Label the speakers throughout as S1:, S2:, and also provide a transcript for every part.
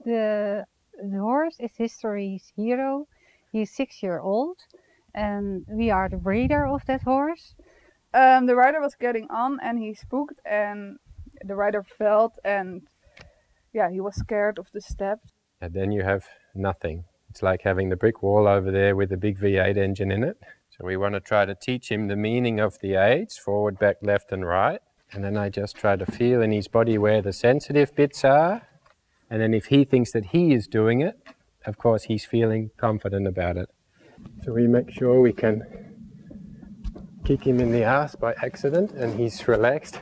S1: The horse is history's hero. He's 6 years old, and we are the breeder of that horse.
S2: The rider was getting on and he spooked, and the rider felt, and yeah, he was scared of the steps.
S3: And then you have nothing. It's like having the brick wall over there with a big V8 engine in it. So we want to try to teach him the meaning of the aids, forward, back, left and right. And then I just try to feel in his body where the sensitive bits are. And then if he thinks that he is doing it, of course he's feeling confident about it. So we make sure we can kick him in the ass by accident and he's relaxed.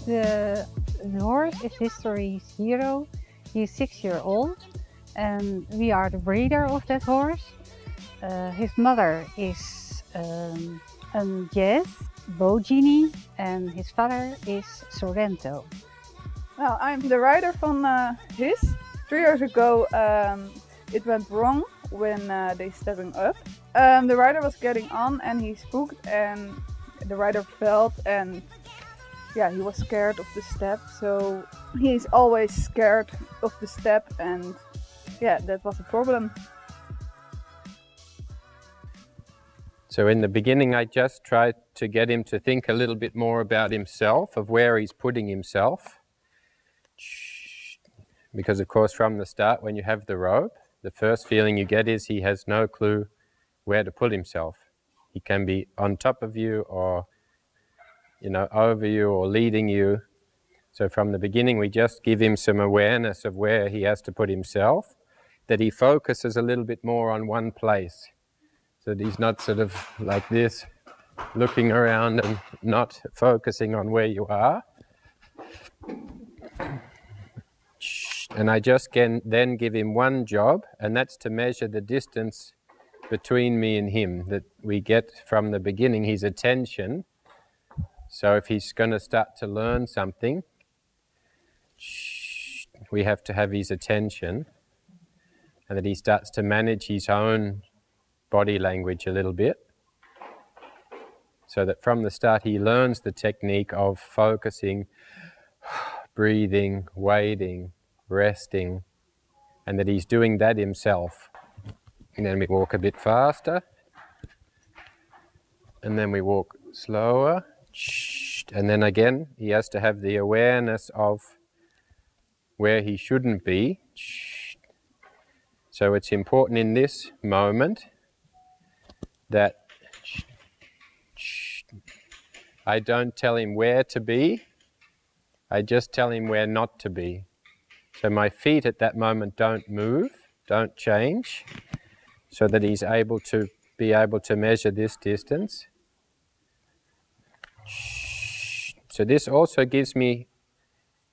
S1: The horse is history's hero. He's 6 years old, and we are the breeder of that horse. His mother is a Jazz, Bogini, and his father is Sorrento.
S2: Well, I'm the rider from his. 3 years ago it went wrong when they stepping up. The rider was getting on and he spooked, and the rider felt, and yeah, he was scared of the step. So he's always scared of the step, and yeah, that was a problem.
S3: So in the beginning I just tried to get him to think a little bit more about himself, of where he's putting himself. Because of course from the start when you have the rope, the first feeling you get is he has no clue where to put himself. He can be on top of you or, you know, over you or leading you. So from the beginning we just give him some awareness of where he has to put himself, that he focuses a little bit more on one place. So that he's not sort of like this, looking around and not focusing on where you are. And I just can then give him one job, and that's to measure the distance between me and him, that we get from the beginning his attention. So if he's going to start to learn something, we have to have his attention, and that he starts to manage his own body language a little bit, so that from the start he learns the technique of focusing, breathing, waiting, resting, and that he's doing that himself. And then we walk a bit faster, and then we walk slower, and then again he has to have the awareness of where he shouldn't be. So it's important in this moment that I don't tell him where to be, I just tell him where not to be. So my feet at that moment don't move, don't change, so that he's able to measure this distance. So this also gives me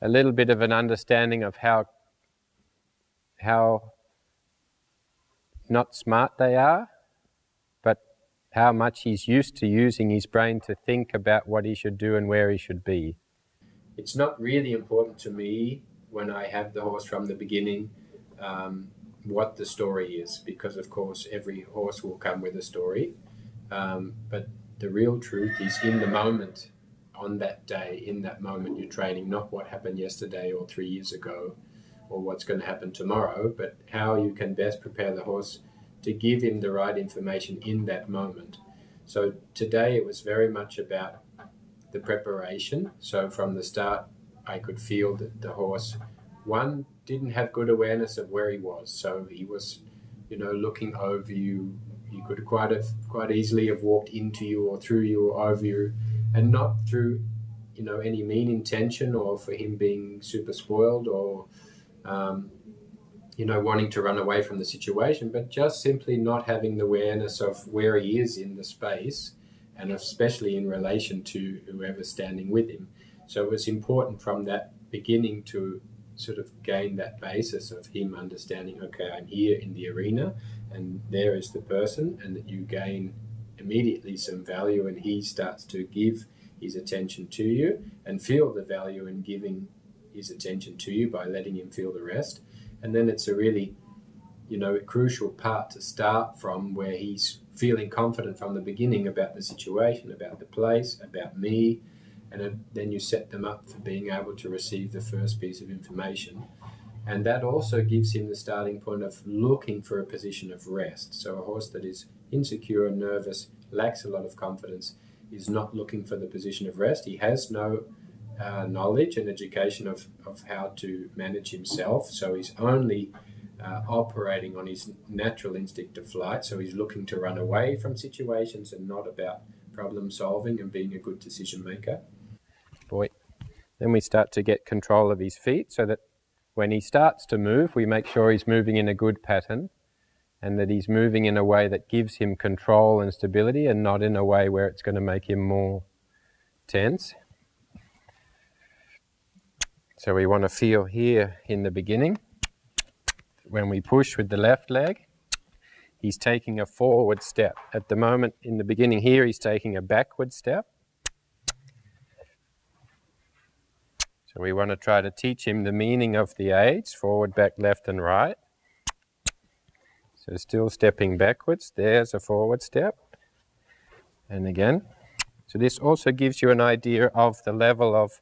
S3: a little bit of an understanding of how not smart they are, but how much he's used to using his brain to think about what he should do and where he should be. It's not really important to me when I have the horse from the beginning what the story is, because of course every horse will come with a story, but the real truth is in the moment, on that day, in that moment you're training, not what happened yesterday or 3 years ago or what's going to happen tomorrow, but how you can best prepare the horse to give him the right information in that moment. So today it was very much about the preparation. So from the start I could feel that the horse, one, didn't have good awareness of where he was. So he was, you know, looking over you. He could quite easily have walked into you or through you or over you, and not through you know, any mean intention or for him being super spoiled or, you know, wanting to run away from the situation, but just simply not having the awareness of where he is in the space, and especially in relation to whoever's standing with him. So it was important from that beginning to sort of gain that basis of him understanding, okay, I'm here in the arena and there is the person, and that you gain immediately some value, and he starts to give his attention to you and feel the value in giving his attention to you by letting him feel the rest. And then it's a really, you know, a crucial part to start from, where he's feeling confident from the beginning about the situation, about the place, about me, and then you set them up for being able to receive the first piece of information. And that also gives him the starting point of looking for a position of rest. So a horse that is insecure, nervous, lacks a lot of confidence, is not looking for the position of rest. He has no knowledge and education of how to manage himself, so he's only operating on his natural instinct of flight, so he's looking to run away from situations and not about problem solving and being a good decision maker. Then we start to get control of his feet, so that when he starts to move, we make sure he's moving in a good pattern, and that he's moving in a way that gives him control and stability, and not in a way where it's going to make him more tense. So we want to feel here in the beginning, when we push with the left leg, he's taking a forward step. At the moment, in the beginning here, he's taking a backward step. So we want to try to teach him the meaning of the aids, forward, back, left and right. So still stepping backwards, there's a forward step. And again. So this also gives you an idea of the level of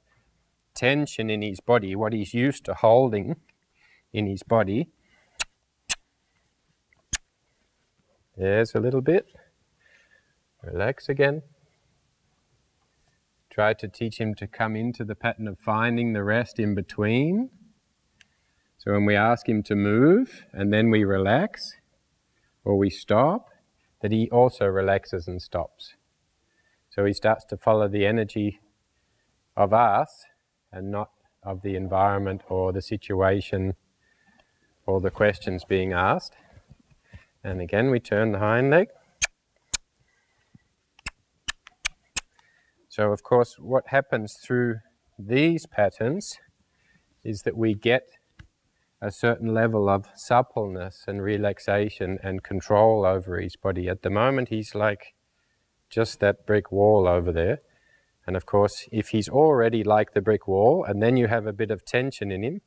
S3: tension in his body, what he's used to holding in his body. There's a little bit. Relax again. Try to teach him to come into the pattern of finding the rest in between. So when we ask him to move and then we relax or we stop, that he also relaxes and stops. So he starts to follow the energy of us and not of the environment or the situation or the questions being asked. And again, we turn the hind leg. So of course, what happens through these patterns is that we get a certain level of suppleness and relaxation and control over his body. At the moment, he's like just that brick wall over there. And of course, if he's already like the brick wall, and then you have a bit of tension in him,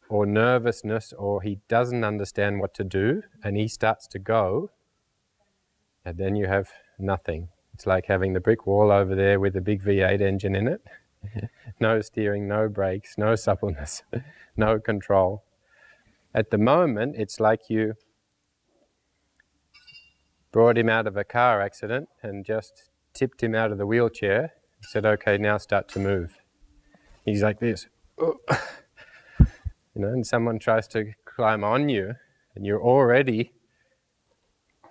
S3: or nervousness, or he doesn't understand what to do, and he starts to go, and then you have nothing. It's like having the brick wall over there with a big V8 engine in it. No steering, no brakes, no suppleness, no control. At the moment, it's like you brought him out of a car accident and just tipped him out of the wheelchair, said, okay, now start to move. He's like this. You know, and someone tries to climb on you, and you're already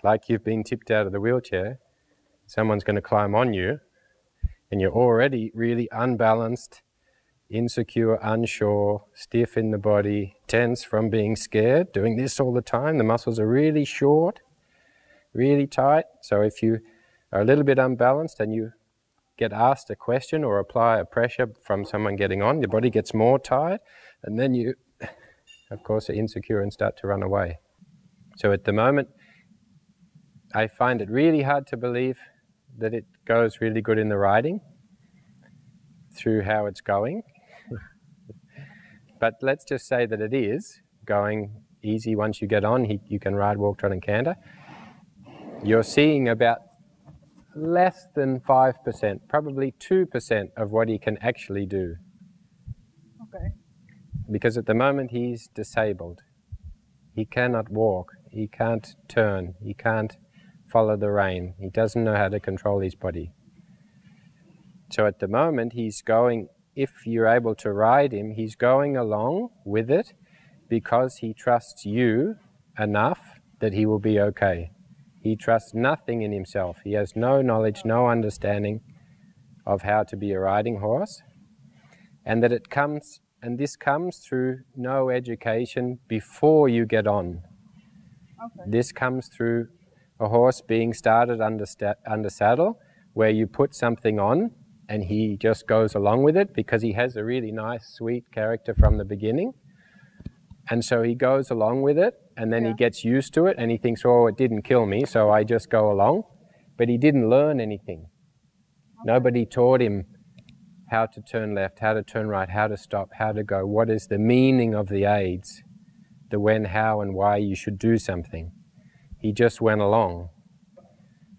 S3: like you've been tipped out of the wheelchair. Someone's going to climb on you, and you're already really unbalanced, insecure, unsure, stiff in the body, tense from being scared, doing this all the time. The muscles are really short, really tight. So if you are a little bit unbalanced and you get asked a question or apply a pressure from someone getting on, your body gets more tight, and then you, of course, are insecure and start to run away. So at the moment, I find it really hard to believe that it goes really good in the riding through how it's going. But let's just say that it is going easy once you get on. You can ride, walk, trot and canter. You're seeing about less than 5%, probably 2% of what he can actually do.
S2: Okay.
S3: Because at the moment he's disabled. He cannot walk, he can't turn, he can't follow the rein. He doesn't know how to control his body. So at the moment he's going, if you're able to ride him, he's going along with it because he trusts you enough that he will be okay. He trusts nothing in himself. He has no knowledge, no understanding, of how to be a riding horse, and that this comes through no education before you get on.
S2: Okay.
S3: This comes through a horse being started under saddle, where you put something on and he just goes along with it because he has a really nice, sweet character from the beginning. And so he goes along with it, and then he gets used to it, and he thinks, oh, it didn't kill me, so I just go along. But he didn't learn anything. Okay. Nobody taught him how to turn left, how to turn right, how to stop, how to go, what is the meaning of the aids, the when, how, and why you should do something. He just went along.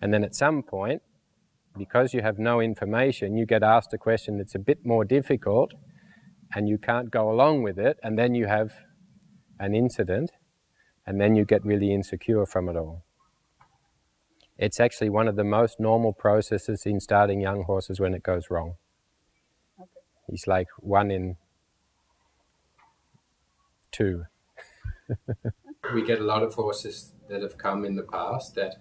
S3: And then at some point, because you have no information, you get asked a question that's a bit more difficult, and you can't go along with it, and then you have an incident, and then you get really insecure from it all. It's actually one of the most normal processes in starting young horses when it goes wrong. Okay. He's like 1 in 2. We get a lot of horses that have come in the past that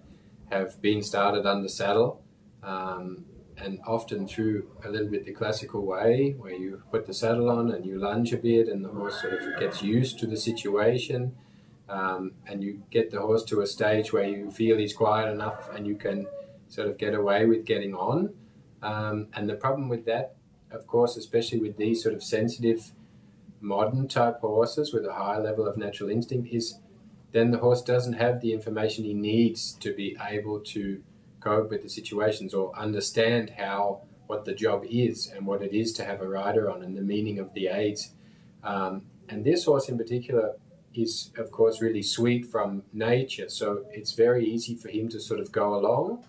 S3: have been started under saddle, and often through a little bit the classical way, where you put the saddle on and you lunge a bit and the horse sort of gets used to the situation, and you get the horse to a stage where you feel he's quiet enough and you can sort of get away with getting on. And the problem with that, of course, especially with these sort of sensitive modern type horses with a high level of natural instinct, is then the horse doesn't have the information he needs to be able to cope with the situations or understand what the job is and what it is to have a rider on and the meaning of the aids. And this horse in particular is, of course, really sweet from nature, so it's very easy for him to sort of go along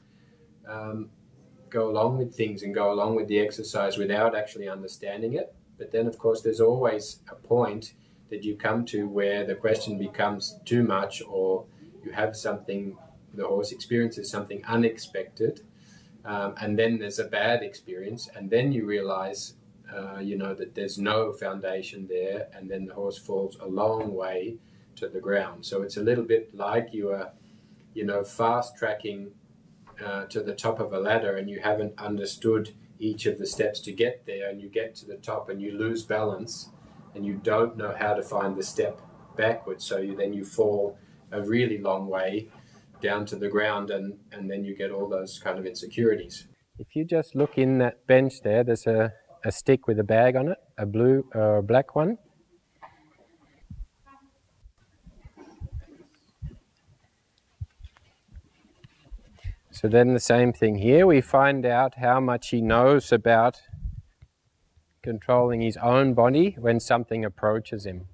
S3: with things and go along with the exercise without actually understanding it. But then, of course, there's always a point that you come to where the question becomes too much, or you have something, the horse experiences something unexpected, and then there's a bad experience, and then you realize, that there's no foundation there, and then the horse falls a long way to the ground. So it's a little bit like you are, fast tracking to the top of a ladder, and you haven't understood each of the steps to get there, and you get to the top and you lose balance, and you don't know how to find the step backwards, so you fall a really long way down to the ground, and then you get all those kind of insecurities. If you just look in that bench there, there's a stick with a bag on it, a blue or black one. So then the same thing here, we find out how much he knows about controlling his own body when something approaches him.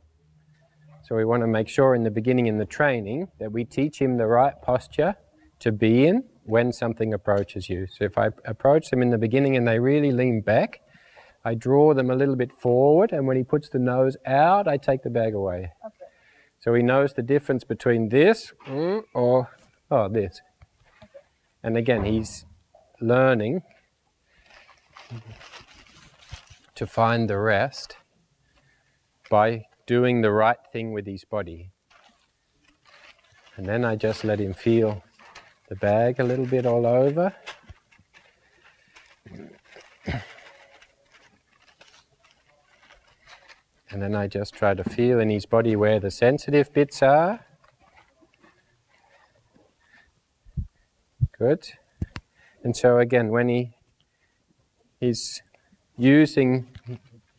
S3: So we want to make sure in the beginning in the training that we teach him the right posture to be in when something approaches you. So if I approach them in the beginning and they really lean back, I draw them a little bit forward, and when he puts the nose out, I take the bag away. Okay. So he knows the difference between this or this. Okay. And again, he's learning to find the rest by doing the right thing with his body. And then I just let him feel the bag a little bit all over. And then I just try to feel in his body where the sensitive bits are. Good. And so again, when he's using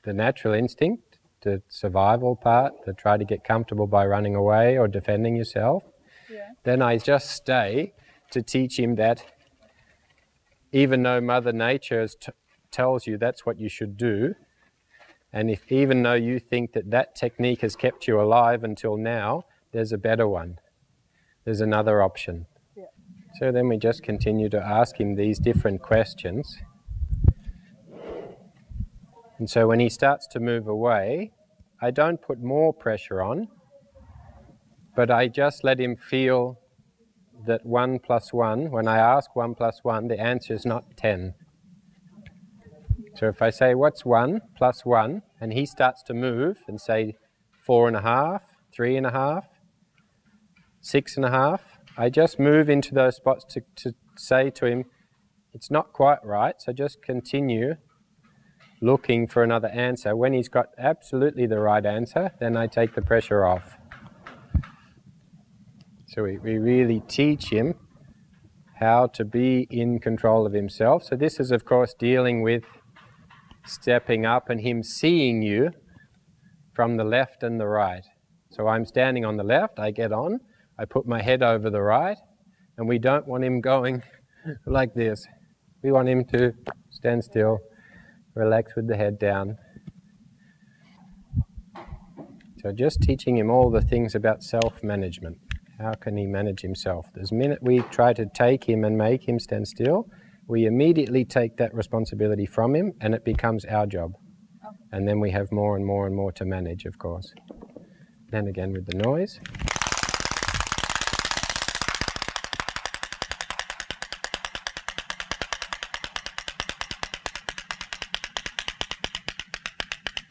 S3: the natural instinct, the survival part, to try to get comfortable by running away or defending yourself, then I just stay to teach him that even though Mother Nature tells you that's what you should do, and even though you think that technique has kept you alive until now, there's a better one. There's another option. Yeah. So then we just continue to ask him these different questions. And so when he starts to move away, I don't put more pressure on, but I just let him feel that 1 + 1, when I ask 1 + 1, the answer is not 10. So if I say, what's 1 + 1, and he starts to move and say 4.5, 3.5, 6.5, I just move into those spots to say to him, it's not quite right, so just continue looking for another answer. When he's got absolutely the right answer, then I take the pressure off. So we really teach him how to be in control of himself. So this is, of course, dealing with stepping up and him seeing you from the left and the right. So I'm standing on the left, I get on, I put my head over the right, and we don't want him going like this. We want him to stand still, relax with the head down. So just teaching him all the things about self-management. How can he manage himself? The minute we try to take him and make him stand still, we immediately take that responsibility from him and it becomes our job. Okay. And then we have more and more and more to manage, of course. Then again with the noise.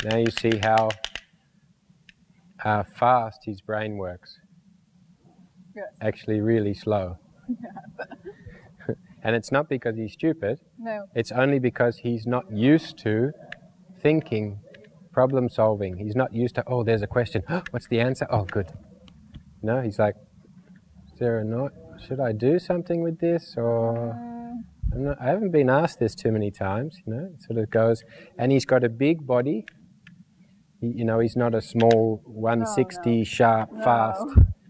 S3: Now you see how fast his brain works.
S2: Yes.
S3: Actually really slow. And it's not because he's stupid.
S2: No.
S3: It's only because he's not used to thinking, problem solving. He's not used to, oh, there's a question. What's the answer? Oh, good. No, he's like, is there a note? Should I do something with this? Or I haven't been asked this too many times, you know. It sort of goes, and he's got a big body. You know, he's not a small 160 sharp, fast.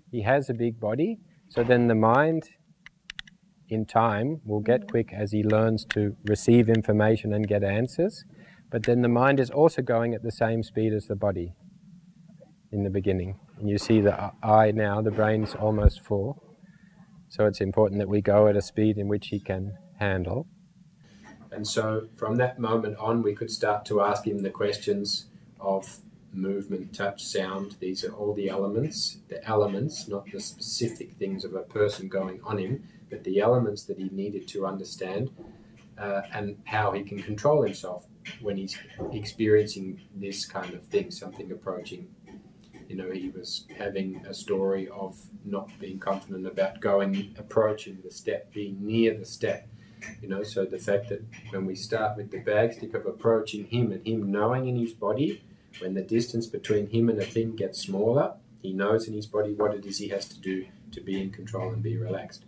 S3: He has a big body. So then the mind, in time, will get quick as he learns to receive information and get answers. But then the mind is also going at the same speed as the body in the beginning. And you see the eye now, the brain's almost full. So it's important that we go at a speed in which he can handle. And so from that moment on, we could start to ask him the questions of movement, touch, sound. These are all the elements, not the specific things of a person going on him, but the elements that he needed to understand and how he can control himself when he's experiencing this kind of thing, something approaching. You know, he was having a story of not being confident about approaching the step, being near the step. You know, so the fact that when we start with the bag stick of approaching him and him knowing in his body, when the distance between him and a thing gets smaller, he knows in his body what it is he has to do to be in control and be relaxed.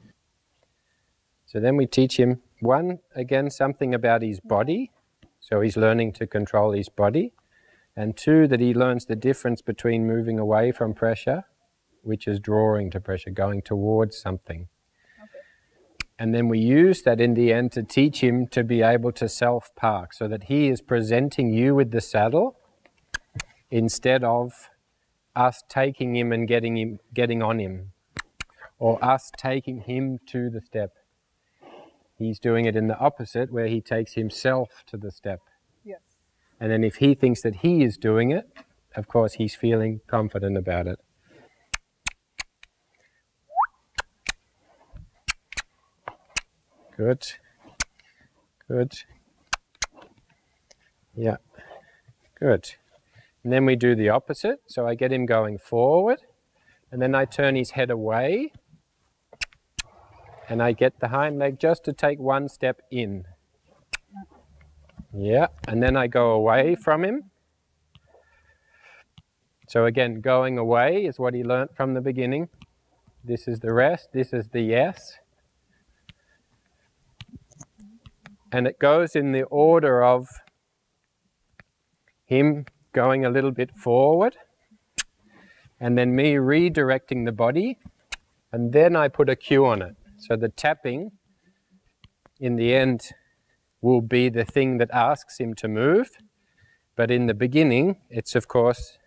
S3: So then we teach him, one, again, something about his body. So he's learning to control his body. And two, that he learns the difference between moving away from pressure, which is drawing to pressure, going towards something. Okay. And then we use that in the end to teach him to be able to self-park, so that he is presenting you with the saddle instead of us taking him and getting on him, or us taking him to the step. He's doing it in the opposite, where he takes himself to the step.
S2: Yes.
S3: And then if he thinks that he is doing it, of course he's feeling confident about it. Good. Good. Yeah. Good. And then we do the opposite. So I get him going forward, and then I turn his head away, and I get the hind leg just to take one step in. Yeah, and then I go away from him. So again, going away is what he learnt from the beginning. This is the rest, this is the yes. And it goes in the order of him going a little bit forward, and then me redirecting the body, and then I put a cue on it. So the tapping, in the end, will be the thing that asks him to move. But in the beginning, it's of course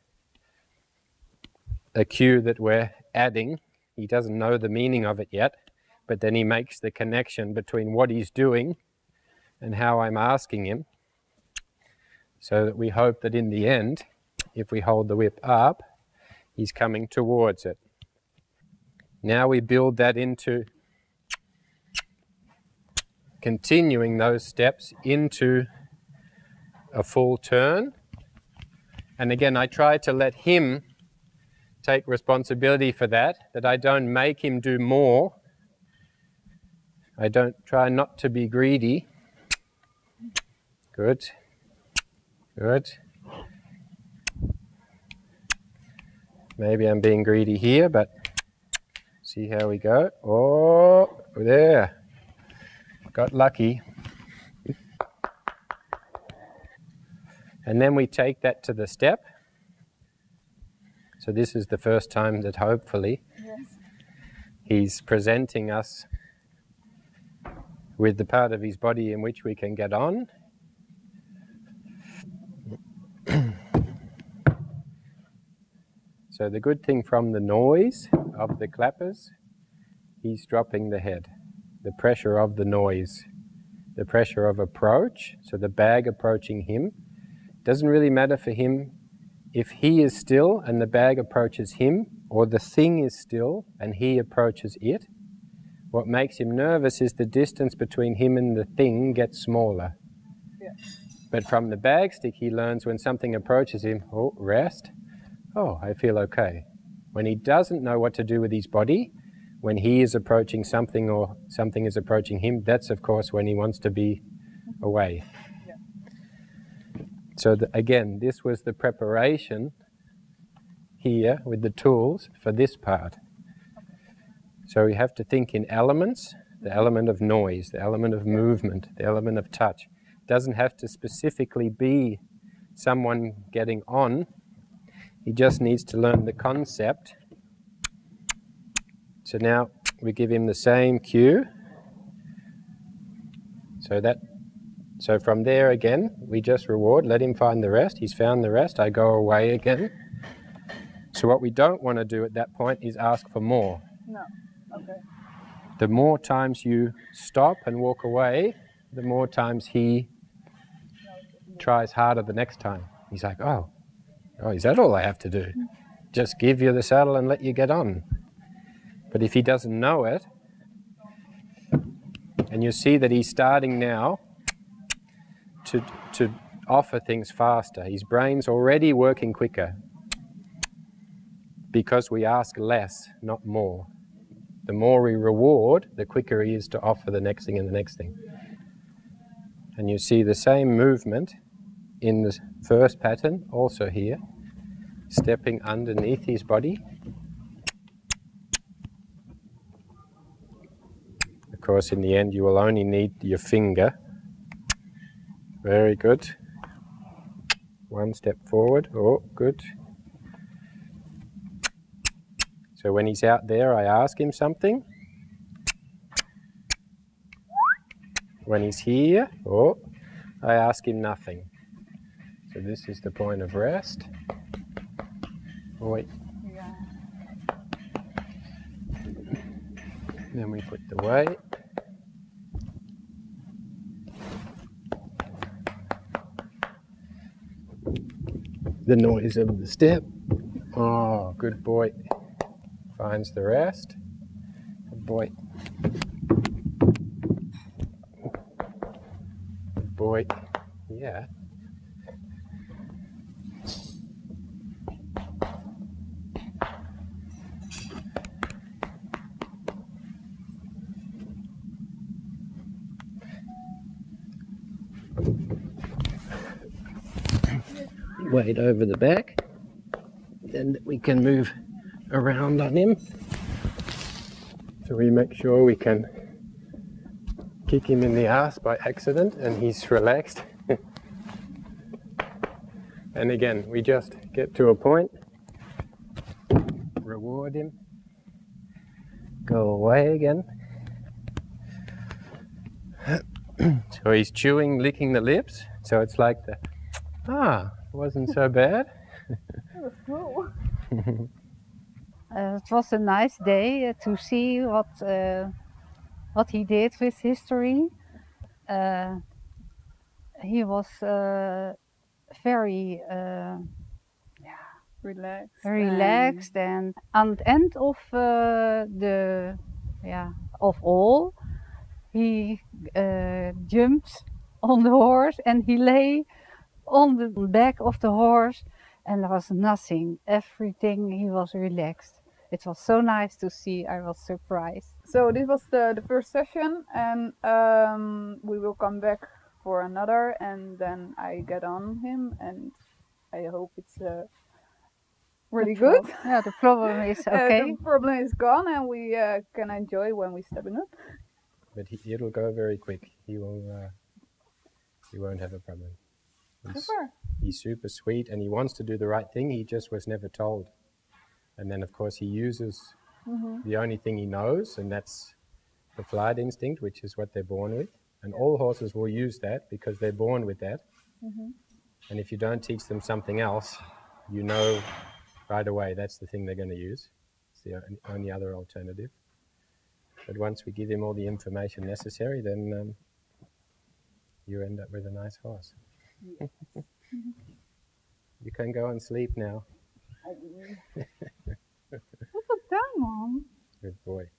S3: a cue that we're adding. He doesn't know the meaning of it yet, but then he makes the connection between what he's doing and how I'm asking him. So that we hope that in the end, if we hold the whip up, he's coming towards it. Now we build that into continuing those steps into a full turn. And again, I try to let him take responsibility for that I don't make him do more I don't try not to be greedy. Good. Good. Maybe I'm being greedy here, but see how we go. Oh, there. Got lucky. And then we take that to the step. So this is the first time that hopefully he's presenting us with the part of his body in which we can get on. So the good thing from the noise of the clappers, he's dropping the head. The pressure of the noise, the pressure of approach, so the bag approaching him. Doesn't really matter for him if he is still and the bag approaches him, or the thing is still and he approaches it. What makes him nervous is the distance between him and the thing gets smaller.
S2: Yeah.
S3: But from the bag stick, he learns when something approaches him, oh, rest. Oh, I feel okay. When he doesn't know what to do with his body, when he is approaching something or something is approaching him, that's of course when he wants to be away.
S2: Yeah.
S3: So again, this was the preparation here with the tools for this part. So we have to think in elements, the element of noise, the element of movement, the element of touch. It doesn't have to specifically be someone getting on. He just needs to learn the concept. So now we give him the same cue. So from there again, we just reward, let him find the rest. He's found the rest, I go away again. So what we don't want to do at that point is ask for more.
S2: No, okay.
S3: The more times you stop and walk away, the more times he tries harder the next time. He's like, oh, is that all I have to do? Just give you the saddle and let you get on. But if he doesn't know it, and you see that he's starting now to offer things faster. His brain's already working quicker because we ask less, not more. The more we reward, the quicker he is to offer the next thing and the next thing. And you see the same movement in the first pattern, also here, stepping underneath his body. Of course, in the end, you will only need your finger. Very good. One step forward. Oh, good. So when he's out there, I ask him something. When he's here, oh, I ask him nothing. So this is the point of rest. Oh, wait.
S2: Yeah.
S3: Then we put the weight. The noise of the step. Oh, good boy. Finds the rest. Good boy. Good boy. Yeah. Weight over the back, then we can move around on him, so we make sure we can kick him in the ass by accident and he's relaxed. And again, we just get to a point, reward him, go away again. So he's chewing, licking the lips, so it's like the wasn't so bad.
S2: That was cool.
S1: It was a nice day to see what he did with history. He was very relaxed, and at the end of all, he jumped on the horse and he lay on the back of the horse, and there was nothing. Everything, he was relaxed. it was so nice to see. I was surprised.
S2: So this was the first session, and we will come back for another, and then I get on him, and I hope it's really good.
S1: Yeah, the problem is okay.
S2: The problem is gone, and we can enjoy when we're stepping up.
S3: But it'll go very quick. He won't have a problem. He's super sweet, and he wants to do the right thing. He just was never told. And then, of course, he uses the only thing he knows, and that's the flight instinct, which is what they're born with. And all horses will use that because they're born with that. And if you don't teach them something else, you know right away that's the thing they're going to use. It's the only other alternative. But once we give him all the information necessary, then you end up with a nice horse.
S2: Yes.
S3: You can go and sleep now.
S2: Put it down, Mom.
S3: Good boy.